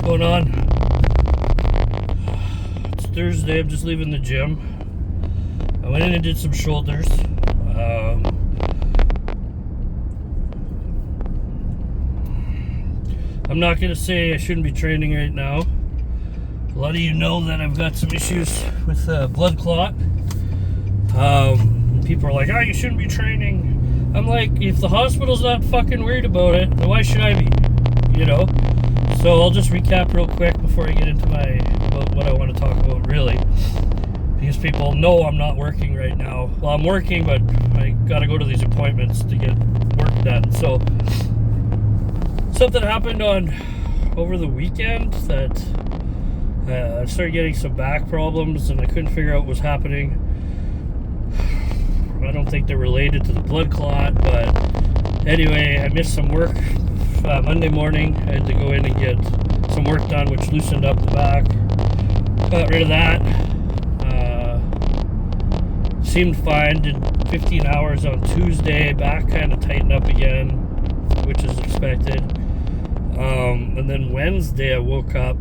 Going on? It's Thursday. I'm just leaving the gym. I went in and did some shoulders. I'm not going to say I shouldn't be training right now. A lot of you know that I've got some issues with blood clot. People are like, oh, you shouldn't be training. I'm like, if the hospital's not fucking worried about it, then why should I be? You know? So I'll just recap real quick before I get into what I want to talk about really. Because people know I'm not working right now. Well, I'm working, but I gotta go to these appointments to get work done. So something happened over the weekend that I started getting some back problems and I couldn't figure out what was happening. I don't think they're related to the blood clot, but anyway, I missed some work Monday morning. I had to go in and get some work done, which loosened up the back. Got rid of that. Seemed fine. Did 15 hours on Tuesday. Back kind of tightened up again, which is expected. And then Wednesday I woke up,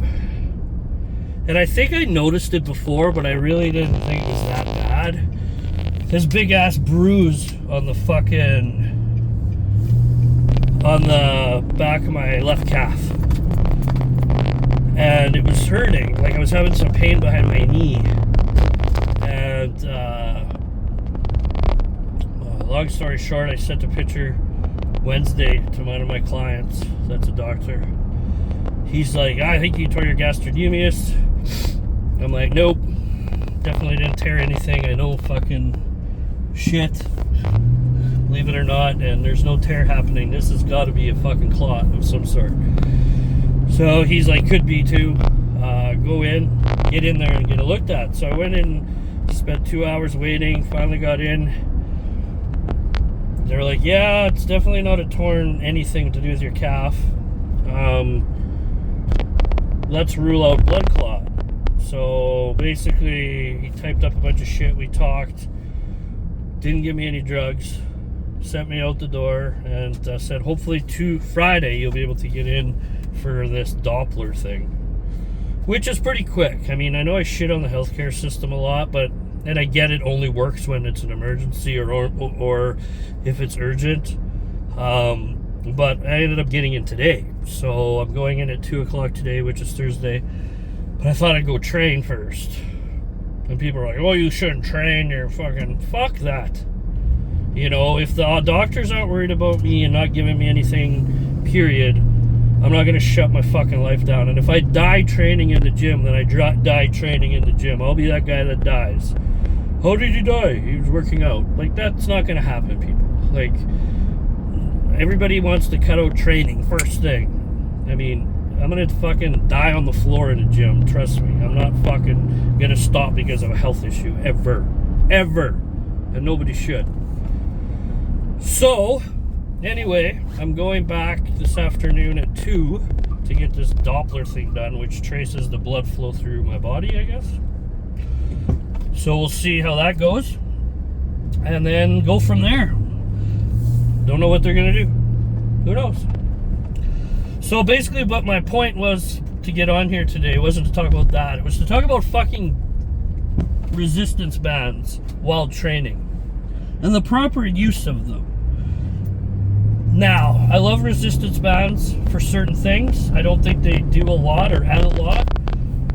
and I think I noticed it before, but I really didn't think it was that bad. This big ass bruise on the back of my left calf, and it was hurting. Like I was having some pain behind my knee, and long story short, I sent a picture Wednesday to one of my clients that's a doctor. He's like, I think you tore your gastrocnemius. I'm like, nope, definitely didn't tear anything. I know fucking shit, believe it or not, and there's no tear happening. This has got to be a fucking clot of some sort. So he's like, could be too. Go in, get in there and get it looked at. So I went in, spent 2 hours waiting, finally got in. They're like, yeah, it's definitely not a torn anything to do with your calf. Let's rule out blood clot. So basically, he typed up a bunch of shit. We talked. Didn't give me any drugs. Sent me out the door and said, hopefully Friday you'll be able to get in for this Doppler thing. Which is pretty quick. I mean, I know I shit on the healthcare system a lot, and I get it only works when it's an emergency or if it's urgent. But I ended up getting in today. So I'm going in at 2 o'clock today, which is Thursday. But I thought I'd go train first. And people are like, oh, you shouldn't train. You're fucking... Fuck that. You know, if the doctors aren't worried about me and not giving me anything, period, I'm not going to shut my fucking life down. And if I die training in the gym, then I die training in the gym. I'll be that guy that dies. How did you die? He was working out. Like, that's not going to happen, people. Like, everybody wants to cut out training first thing. I mean, I'm going to fucking die on the floor in the gym. Trust me. I'm not fucking going to stop because of a health issue. Ever. Ever. And nobody should. So, anyway, I'm going back this afternoon at 2 to get this Doppler thing done, which traces the blood flow through my body, I guess. So we'll see how that goes. And then go from there. Don't know what they're going to do. Who knows? So basically what my point was to get on here today wasn't to talk about that. It was to talk about fucking resistance bands while training and the proper use of them. Now, I love resistance bands for certain things. I don't think they do a lot or add a lot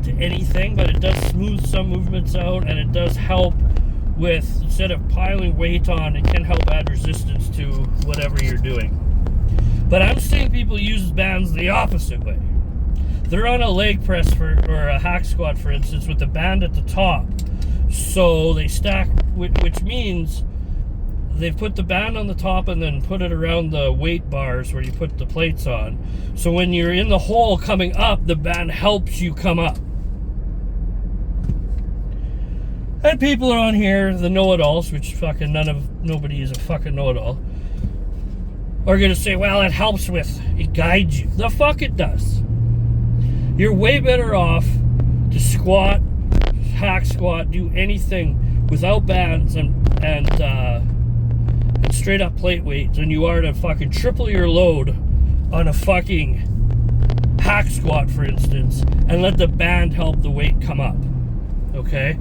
to anything, but it does smooth some movements out, and it does help with, instead of piling weight on, it can help add resistance to whatever you're doing. But I'm seeing people use bands the opposite way. They're on a leg press or a hack squat, for instance, with the band at the top. So they stack, which means they've put the band on the top and then put it around the weight bars where you put the plates on. So when you're in the hole coming up, the band helps you come up. And people are on here, the know-it-alls, which fucking nobody is a fucking know-it-all, are gonna say, well, it helps with, it guides you. The fuck it does. You're way better off to squat, hack squat, do anything without bands and straight up plate weights than you are to fucking triple your load on a fucking hack squat, for instance, and let the band help the weight come up. Okay?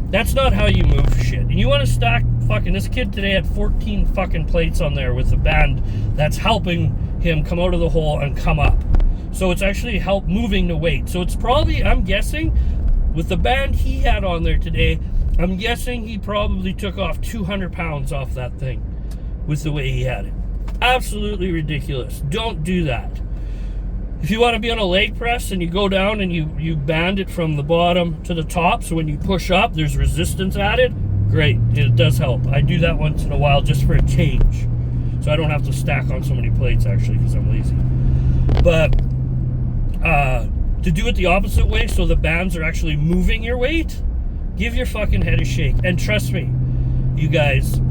That's not how you move shit. And you want to stack fucking, this kid today had 14 fucking plates on there with the band that's helping him come out of the hole and come up. So it's actually help moving the weight. So it's probably, I'm guessing, with the band he had on there today, I'm guessing he probably took off 200 pounds off that thing with the way he had it. Absolutely ridiculous. Don't do that. If you want to be on a leg press and you go down and you band it from the bottom to the top, so when you push up, there's resistance added, great. It does help. I do that once in a while just for a change. So I don't have to stack on so many plates, actually, because I'm lazy. But to do it the opposite way, so the bands are actually moving your weight, give your fucking head a shake. And trust me, you guys,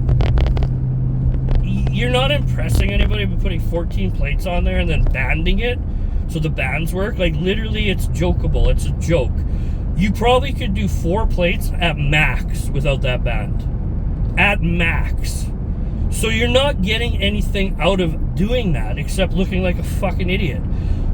you're not impressing anybody by putting 14 plates on there and then banding it so the bands work. Like, literally, it's jokeable. It's a joke. You probably could do 4 plates at max without that band. At max. So you're not getting anything out of doing that except looking like a fucking idiot.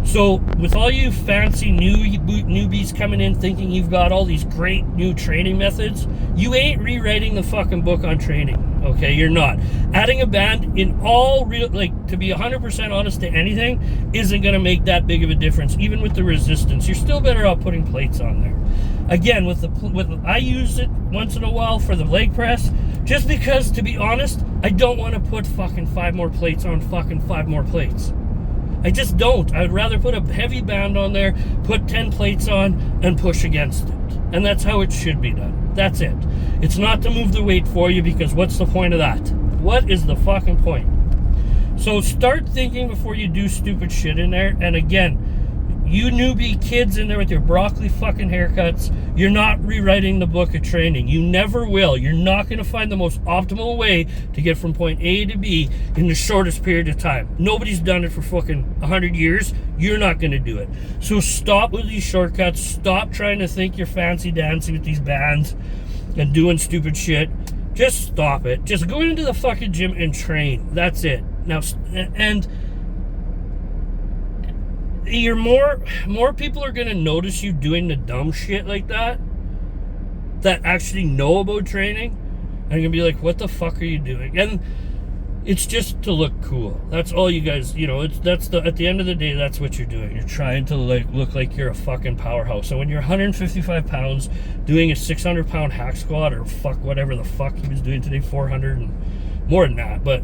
So with all you fancy newbies coming in thinking you've got all these great new training methods, you ain't rewriting the fucking book on training. Okay, you're not. Adding a band in all real, like, to be 100% honest to anything, isn't going to make that big of a difference. Even with the resistance, you're still better off putting plates on there. Again, I use it once in a while for the leg press, just because, to be honest, I don't want to put fucking 5 more plates on fucking 5 more plates. I just don't. I'd rather put a heavy band on there, put 10 plates on, and push against it. And that's how it should be done. That's it. It's not to move the weight for you, because what's the point of that? What is the fucking point? So start thinking before you do stupid shit in there. And again, you newbie kids in there with your broccoli fucking haircuts, you're not rewriting the book of training. You never will. You're not going to find the most optimal way to get from point A to B in the shortest period of time. Nobody's done it for fucking 100 years. You're not going to do it. So stop with these shortcuts. Stop trying to think you're fancy dancing with these bands and doing stupid shit. Just stop it. Just go into the fucking gym and train. That's it. Now, and you're more people are gonna notice you doing the dumb shit like that actually know about training, and you're gonna be like, what the fuck are you doing? And it's just to look cool. That's all you guys, you know, at the end of the day, that's what you're doing. You're trying to look like you're a fucking powerhouse. So when you're 155 pounds doing a 600 pound hack squat, or whatever the fuck he was doing today, 400 and more than that, but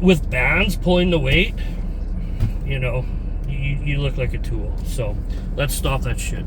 with bands pulling the weight, you know, you look like a tool. So let's stop that shit.